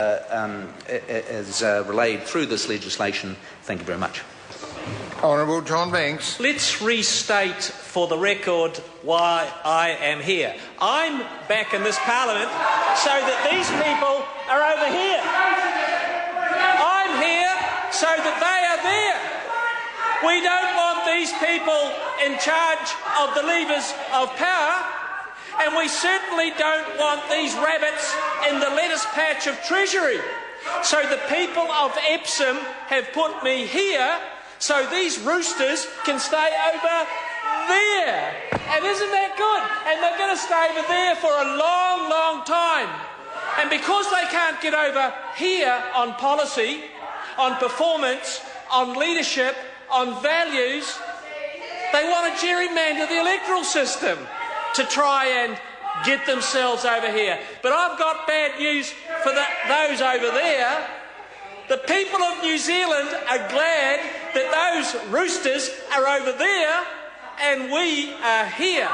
is relayed through this legislation. Thank you very much. Honourable John Banks. Let's restate for the record why I am here. I'm back in this Parliament so that these people are over here. I'm here so that they are there. We don't want these people in charge of the levers of power, and we certainly don't want these rabbits in the lettuce patch of Treasury. So the people of Epsom have put me here so these roosters can stay over there. And isn't that good? And they're going to stay over there for a long, long time. And because they can't get over here on policy, on performance, on leadership, on values, they want to gerrymander the electoral system to try and get themselves over here. But I've got bad news for those over there. The people of New Zealand are glad that those roosters are over there and we are here.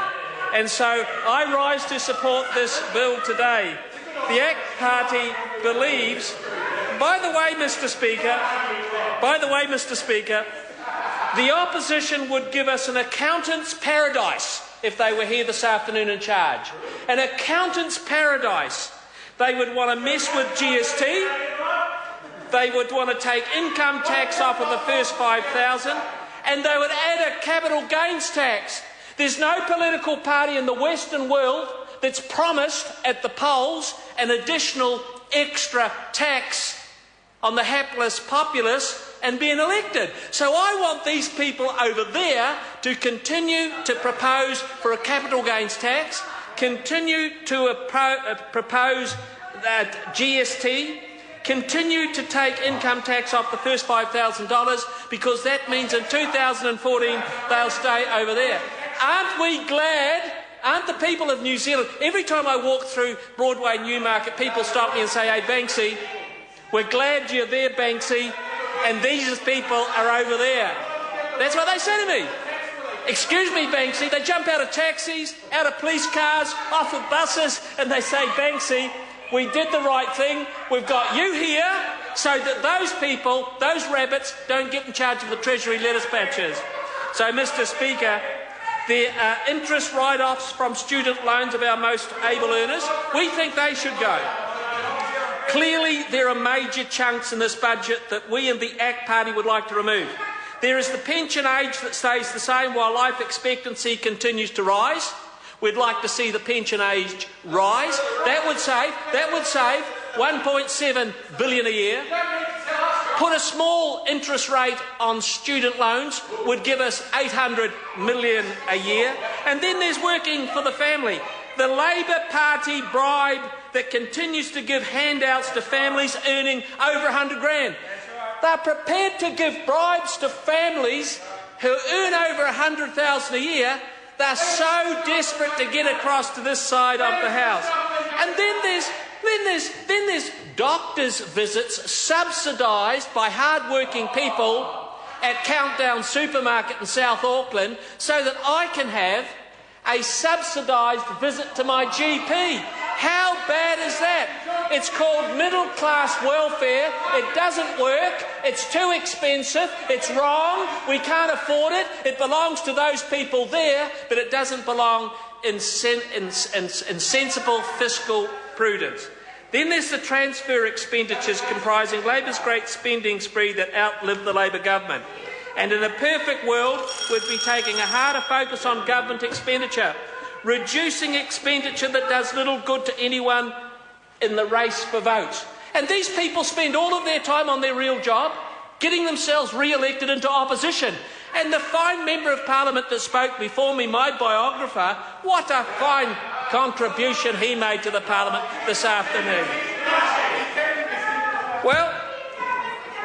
And so I rise to support this bill today. The ACT Party believes, by the way, Mr. Speaker, the opposition would give us an accountant's paradise if they were here this afternoon in charge. An accountant's paradise. They would want to mess with GST. They would want to take income tax off of the first 5,000, and they would add a capital gains tax. There's no political party in the Western world that's promised at the polls an additional extra tax on the hapless populace and being elected. So I want these people over there to continue to propose for a capital gains tax, continue to propose GST, continue to take income tax off the first $5,000, because that means in 2014 they'll stay over there. Aren't we glad? Aren't the people of New Zealand? Every time I walk through Broadway Newmarket, people stop me and say, "Hey, Banksy, we're glad you're there, Banksy, and these people are over there." That's what they say to me. "Excuse me, Banksy." They jump out of taxis, out of police cars, off of buses, and they say, "Banksy, we did the right thing. We've got you here so that those people, those rabbits, don't get in charge of the Treasury lettuce patches." So, Mr. Speaker, the interest write-offs from student loans of our most able earners, we think they should go. Clearly, there are major chunks in this budget that we in the ACT Party would like to remove. There is the pension age that stays the same while life expectancy continues to rise. We'd like to see the pension age rise. That would save $1.7 billion a year. Put a small interest rate on student loans would give us $800 million a year. And then there's working for the family. The Labor Party bribe that continues to give handouts to families earning over 100 grand. They're prepared to give bribes to families who earn over 100,000 a year. They're so desperate to get across to this side of the House. And then there's doctors' visits subsidised by hard-working people at Countdown Supermarket in South Auckland so that I can have a subsidised visit to my GP. How bad is that? It's called middle-class welfare. It doesn't work. It's too expensive. It's wrong. We can't afford it. It belongs to those people there, but it doesn't belong in sensible fiscal prudence. Then there's the transfer expenditures comprising Labor's great spending spree that outlived the Labor government. And in a perfect world, we'd be taking a harder focus on government expenditure, reducing expenditure that does little good to anyone in the race for votes. And these people spend all of their time on their real job, getting themselves re-elected into opposition. And the fine Member of Parliament that spoke before me, my biographer, what a fine contribution he made to the Parliament this afternoon. Well,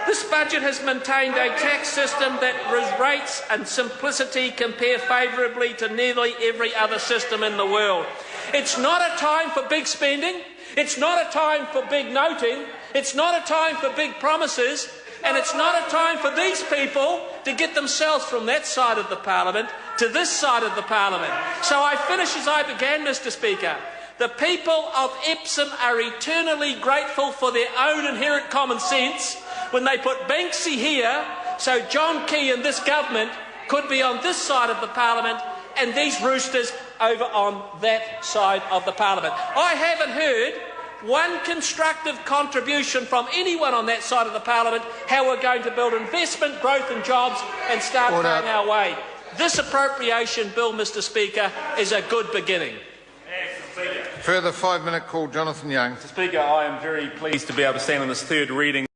this budget has maintained a tax system that rates and simplicity compare favourably to nearly every other system in the world. It's not a time for big spending. It's not a time for big noting. It's not a time for big promises. And it's not a time for these people to get themselves from that side of the Parliament to this side of the Parliament. So I finish as I began, Mr. Speaker. The people of Epsom are eternally grateful for their own inherent common sense when they put Banksy here so John Key and this government could be on this side of the parliament and these roosters over on that side of the parliament. I haven't heard one constructive contribution from anyone on that side of the parliament how we're going to build investment, growth and jobs and start paying our way. This appropriation bill, Mr Speaker, is a good beginning. Further 5-minute call, Jonathan Young. Mr Speaker, I am very pleased to be able to stand on this third reading